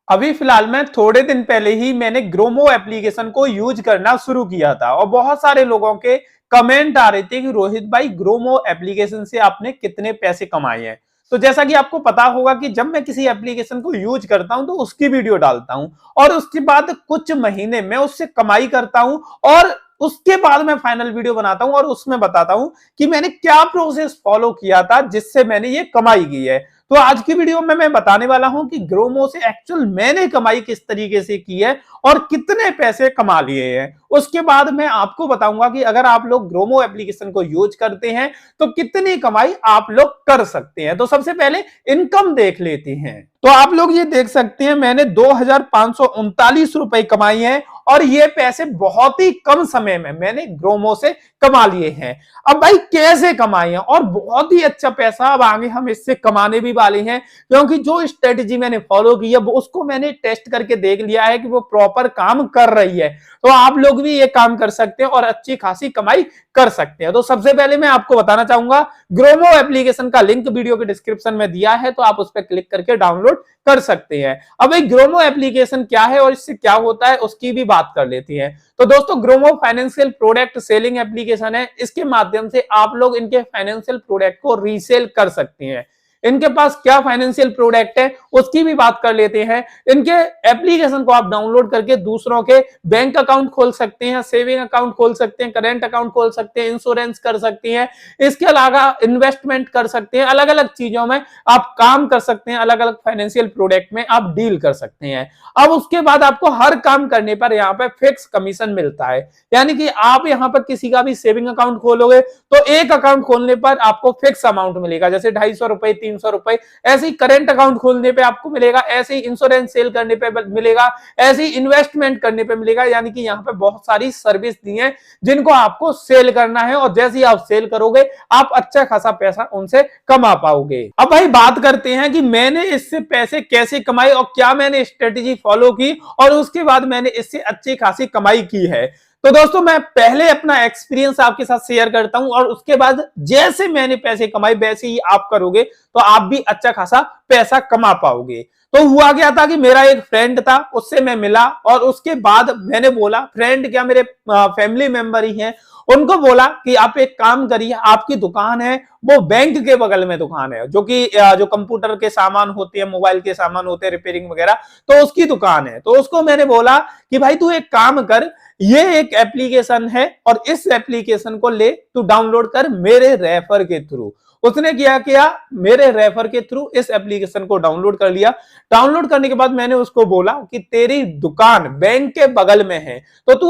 अभी फिलहाल में थोड़े दिन पहले ही मैंने ग्रोमो एप्लीकेशन को यूज करना शुरू किया था और बहुत सारे लोगों के कमेंट आ रहे थे कि रोहित भाई ग्रोमो एप्लीकेशन से आपने कितने पैसे कमाए हैं। तो जैसा कि आपको पता होगा कि जब मैं किसी एप्लीकेशन को यूज करता हूं तो उसकी वीडियो डालता हूं और उसके बाद कुछ महीने मैं उससे कमाई करता हूं और उसके बाद मैं फाइनल वीडियो बनाता हूं और उसमें बताता हूं कि मैंने क्या प्रोसेस फॉलो किया था जिससे मैंने ये कमाई की है। तो आज की वीडियो में मैं बताने वाला हूं कि ग्रोमो से एक्चुअल मैंने कमाई किस तरीके से की है और कितने पैसे कमा लिए हैं। उसके बाद मैं आपको बताऊंगा कि अगर आप लोग ग्रोमो एप्लीकेशन को यूज करते हैं तो कितनी कमाई आप लोग कर सकते हैं। तो सबसे पहले इनकम देख लेते हैं। तो आप लोग ये देख सकते हैं मैंने 2539 रुपए कमाई है और ये पैसे बहुत ही कम समय में मैंने ग्रोमो से कमा लिए हैं। अब भाई कैसे कमाए हैं और बहुत ही अच्छा पैसा अब आगे हम इससे कमाने भी वाले हैं, क्योंकि जो स्ट्रेटेजी मैंने फॉलो की है उसको मैंने टेस्ट करके देख लिया है कि वो प्रॉपर काम कर रही है। तो आप लोग भी ये काम कर सकते हैं और अच्छी खासी कमाई कर सकते हैं। तो सबसे पहले मैं आपको बताना चाहूंगा ग्रोमो एप्लीकेशन का लिंक वीडियो के डिस्क्रिप्शन में दिया है, तो आप उस पर क्लिक करके डाउनलोड कर सकते हैं। अब एक ग्रोमो एप्लीकेशन क्या है और इससे क्या होता है उसकी भी बात कर लेते हैं। तो दोस्तों Gromo financial product selling application है। इसके माध्यम से आप लोग इनके फाइनेंशियल प्रोडक्ट को रीसेल कर सकते हैं। इनके पास क्या फाइनेंशियल प्रोडक्ट है उसकी भी बात कर लेते हैं। इनके एप्लीकेशन को आप डाउनलोड करके दूसरों के बैंक अकाउंट खोल सकते हैं, सेविंग अकाउंट खोल सकते हैं, करेंट अकाउंट खोल सकते हैं, इंश्योरेंस कर सकते हैं, इसके अलावा इन्वेस्टमेंट कर सकते हैं, अलग अलग चीजों में आप काम कर सकते हैं, अलग अलग फाइनेंशियल प्रोडक्ट में आप डील कर सकते हैं। अब उसके बाद आपको हर काम करने पर यहाँ पे फिक्स कमीशन मिलता है, यानी कि आप यहाँ पर किसी का भी सेविंग अकाउंट खोलोगे तो एक अकाउंट खोलने पर आपको फिक्स अमाउंट मिलेगा, जैसे 250 रुपए 300 रुपए। ऐसे ही करेंट अकाउंट खोलने पे आपको मिलेगा, ऐसे ही इंश्योरेंस सेल करने पे मिलेगा, ऐसे ही इन्वेस्टमेंट करने पे मिलेगा। यानी कि यहाँ पे बहुत सारी सर्विस दी है जिनको आपको सेल करना है और जैसे ही आप सेल करोगे आप अच्छा खासा पैसा उनसे कमा पाओगे। अब भाई बात करते हैं कि मैंने इससे पैसे कैसे कमाए और क्या मैंने स्ट्रेटेजी फॉलो की और उसके बाद मैंने इससे अच्छी खासी कमाई की है। तो दोस्तों मैं पहले अपना एक्सपीरियंस आपके साथ शेयर करता हूं और उसके बाद जैसे मैंने पैसे कमाए वैसे ही आप करोगे तो आप भी अच्छा खासा पैसा कमा पाओगे। तो हुआ क्या था कि मेरा एक फ्रेंड था, उससे मैं मिला और उसके बाद मैंने बोला, फ्रेंड क्या मेरे फैमिली मेंबर ही हैं, उनको बोला कि आप एक काम करिए, आपकी दुकान है वो बैंक के बगल में दुकान है जो कि जो कंप्यूटर के सामान होते हैं, मोबाइल के सामान होते हैं, रिपेयरिंग वगैरह, तो उसकी दुकान है। तो उसको मैंने बोला कि भाई तू एक काम कर, ये एक एप्लीकेशन है और इस एप्लीकेशन को ले तू डाउनलोड कर मेरे रेफर के थ्रू। उसने किया मेरे रेफर के थ्रू इस एप्लीकेशन को डाउनलोड कर लिया। डाउनलोड करने के बाद मैंने उसको बोला कि तेरी दुकान बैंक के बगल में है तो तू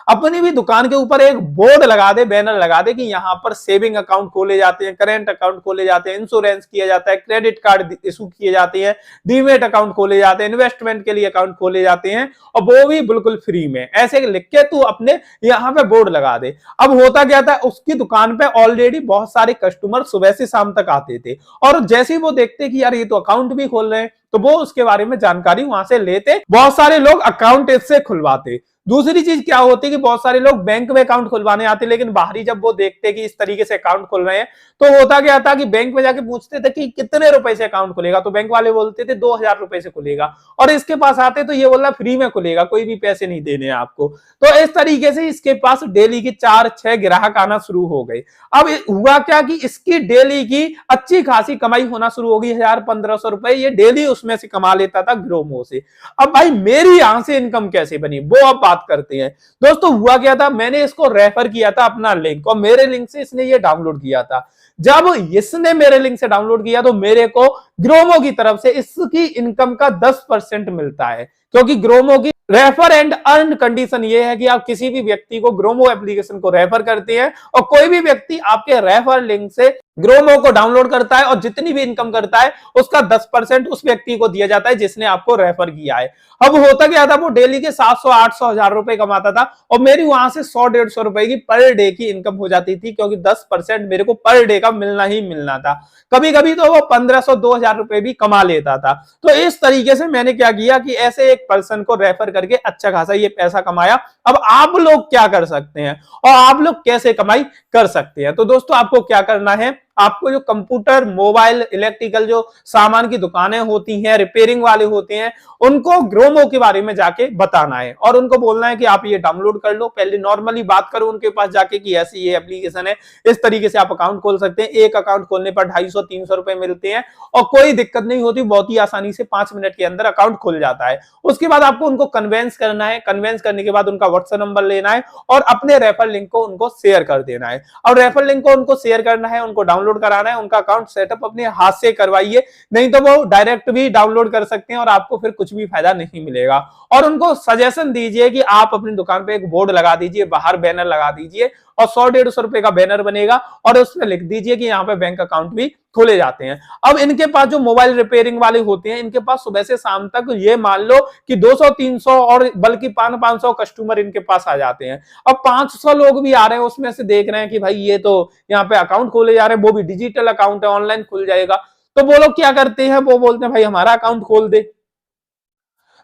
अपनी भी दुकान के ऊपर एक बोर्ड लगा दे, बैनर लगा दे कि यहाँ पर सेविंग अकाउंट खोले जाते हैं, करेंट अकाउंट खोले जाते हैं, इंश्योरेंस किया जाता है, क्रेडिट कार्ड इशू किए जाते हैं, डीमेट अकाउंट खोले जाते हैं, इन्वेस्टमेंट के लिए अकाउंट खोले जाते हैं और वो भी बिल्कुल फ्री में। ऐसे लिख के तू अपने यहाँ पे बोर्ड लगा दे। अब होता क्या था, उसकी दुकान पे ऑलरेडी बहुत सारे कस्टमर सुबह से शाम तक आते थे और जैसे ही वो देखते कि यार ये तो अकाउंट भी खोल रहे हैं तो वो उसके बारे में जानकारी वहां से लेते, बहुत सारे लोग अकाउंट इससे खुलवाते। दूसरी चीज क्या होती है कि बहुत सारे लोग बैंक में अकाउंट खुलवाने आते, लेकिन बाहरी जब वो देखते कि इस तरीके से अकाउंट खुल रहे हैं तो होता क्या था कि बैंक में जाके पूछते थे कि कितने रुपए से अकाउंट खुलेगा, तो बैंक वाले बोलते थे 2000 रुपए से खुलेगा और इसके पास आते तो ये बोला फ्री में खुलेगा, कोई भी पैसे नहीं देने आपको। तो इस तरीके से इसके पास डेली की 4-6 ग्राहक आना शुरू हो गए। अब हुआ क्या कि इसकी डेली की अच्छी खासी कमाई होना शुरू हो गई, 1000-1500 रुपए ये डेली उसमें से कमा लेता था ग्रोमो से। अब भाई मेरी यहां से इनकम कैसे बनी वो अब बात करते हैं। दोस्तों हुआ क्या था, मैंने इसको रेफर किया था अपना लिंक और मेरे लिंक से इसने ये डाउनलोड किया था। जब इसने मेरे लिंक से डाउनलोड किया तो मेरे को ग्रोमो की तरफ से इसकी इनकम का 10% मिलता है, क्योंकि ग्रोमो की रेफर एंड अर्न कंडीशन ये है कि आप किसी भी व्यक्ति को ग्रोमो एप्लीकेशन को रेफर करते हैं और कोई भी व्यक्ति आपके रेफर लिंक से ग्रोमो को डाउनलोड करता है और जितनी भी इनकम करता है उसका 10% उस व्यक्ति को दिया जाता है जिसने आपको रेफर किया है। अब होता क्या था, वो डेली के 700-800 हजार रुपए कमाता था और मेरी वहां से 100-150 रुपए की पर डे की इनकम हो जाती थी, क्योंकि 10% मेरे को पर डे का मिलना ही मिलना था। कभी कभी तो वो 1500-2000 रुपए भी कमा लेता था। तो इस तरीके से मैंने क्या किया कि ऐसे एक पर्सन को रेफर करके अच्छा खासा ये पैसा कमाया। अब आप लोग क्या कर सकते हैं और आप लोग कैसे कमाई कर सकते हैं? तो दोस्तों आपको क्या करना है, आपको जो कंप्यूटर, मोबाइल, इलेक्ट्रिकल जो सामान की दुकानें होती हैं, रिपेयरिंग वाले होते हैं, उनको ग्रोमो के बारे में जाके बताना है और उनको बोलना है कि आप ये डाउनलोड कर लो। पहले नॉर्मली बात करो उनके पास जाके कि ऐसी ये एप्लीकेशन है, इस तरीके से आप अकाउंट खोल सकते हैं। एक अकाउंट खोलने पर 250-300 रुपए मिलते हैं और कोई दिक्कत नहीं होती, बहुत ही आसानी से 5 मिनट के अंदर अकाउंट खुल जाता है। उसके बाद आपको उनको कन्वेंस करना है, कन्वेंस करने के बाद उनका व्हाट्सएप नंबर लेना है और अपने रेफर लिंक को उनको शेयर कर देना है। और रेफर लिंक को उनको शेयर करना है, उनको डाउनलोड कराना है, उनका अकाउंट सेटअप अपने हाथ से करवाइए, नहीं तो वो डायरेक्ट भी डाउनलोड कर सकते हैं और आपको फिर कुछ भी फायदा नहीं मिलेगा। और उनको सजेशन दीजिए कि आप अपनी दुकान पे एक बोर्ड लगा दीजिए, बाहर बैनर लगा दीजिए और 100-150 रुपए का बैनर बनेगा और उसमें लिख दीजिए कि यहाँ पे बैंक अकाउंट भी खोले जाते हैं। अब इनके पास जो मोबाइल रिपेयरिंग वाले होते हैं, इनके पास सुबह से शाम तक ये मान लो कि 200-300 और बल्कि 500 कस्टमर इनके पास आ जाते हैं। अब 500 लोग भी आ रहे हैं, उसमें से देख रहे हैं कि भाई ये तो यहाँ पे अकाउंट खोले जा रहे हैं, वो भी डिजिटल अकाउंट है, ऑनलाइन खुल जाएगा। तो वो लोग क्या करते हैं, वो बोलते हैं भाई हमारा अकाउंट खोल दे।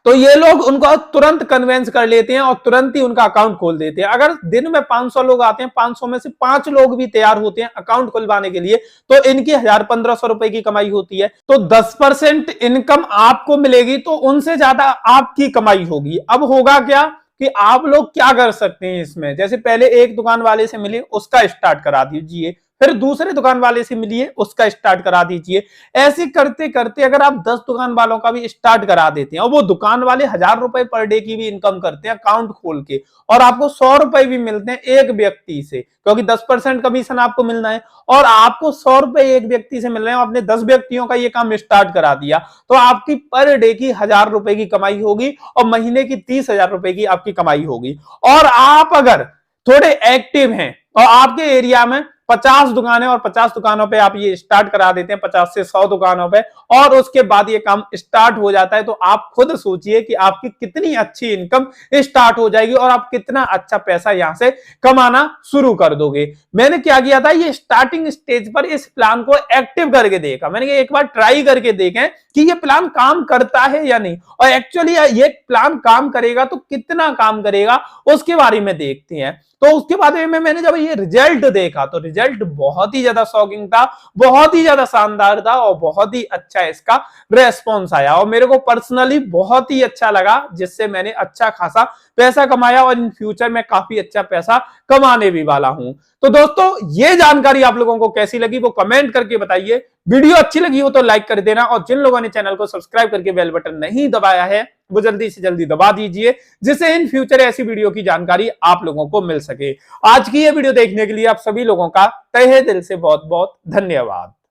तो ये लोग उनको तुरंत कन्वेंस कर लेते हैं और तुरंत ही उनका अकाउंट खोल देते हैं। अगर दिन में 500 लोग आते हैं, 500 में से 5 लोग भी तैयार होते हैं अकाउंट खुलवाने के लिए, तो इनकी 1000-1500 रुपए की कमाई होती है। तो 10% इनकम आपको मिलेगी, तो उनसे ज्यादा आपकी कमाई होगी। अब होगा क्या कि आप लोग क्या कर सकते हैं इसमें, जैसे पहले एक दुकान वाले से मिले, उसका स्टार्ट करा दीजिए, फिर दूसरे दुकान वाले से मिलिए, उसका स्टार्ट करा दीजिए। ऐसे करते करते अगर आप 10 दुकान वालों का भी स्टार्ट करा देते हैं और वो दुकान वाले 1000 रुपए पर डे की भी इनकम करते हैं अकाउंट खोल के, और आपको 100 रुपए भी मिलते हैं एक व्यक्ति से, क्योंकि 10% कमीशन आपको मिलना है और आपको 100 रुपए एक व्यक्ति से मिल रहे हैं, आपने 10 व्यक्तियों का ये काम स्टार्ट करा दिया, तो आपकी पर डे की 1000 रुपए की कमाई होगी और महीने की 30,000 रुपए की आपकी कमाई होगी। और आप अगर थोड़े एक्टिव हैं और आपके एरिया में 50 दुकानें और 50 दुकानों पे आप ये स्टार्ट करा देते हैं, 50 से 100 दुकानों पे, और उसके बाद ये काम स्टार्ट हो जाता है, तो आप खुद सोचिए कि आपकी कितनी अच्छी इनकम स्टार्ट हो जाएगी और आप कितना अच्छा पैसा यहां से कमाना शुरू कर दोगे। मैंने क्या किया था, ये स्टार्टिंग स्टेज पर इस प्लान को एक्टिव करके देखा, मैंने एक बार ट्राई करके देखें कि ये प्लान काम करता है या नहीं, और एक्चुअली ये प्लान काम करेगा तो कितना काम करेगा उसके बारे में देखते हैं। तो उसके बाद में मैंने जब ये रिजल्ट देखा तो रिजल्ट बहुत ही ज्यादा शॉकिंग था, बहुत ही ज्यादा शानदार था और बहुत ही अच्छा इसका रेस्पॉन्स आया और मेरे को पर्सनली बहुत ही अच्छा लगा, जिससे मैंने अच्छा खासा पैसा कमाया और इन फ्यूचर में काफी अच्छा पैसा कमाने भी वाला हूं। तो दोस्तों, ये जानकारी आप लोगों को कैसी लगी वो कमेंट करके बताइए। वीडियो अच्छी लगी हो तो लाइक कर देना और जिन लोगों ने चैनल को सब्सक्राइब करके बेल बटन नहीं दबाया है वो जल्दी से जल्दी दबा दीजिए, जिससे इन फ्यूचर ऐसी वीडियो की जानकारी आप लोगों को मिल सके। आज की ये वीडियो देखने के लिए आप सभी लोगों का तहे दिल से बहुत बहुत धन्यवाद।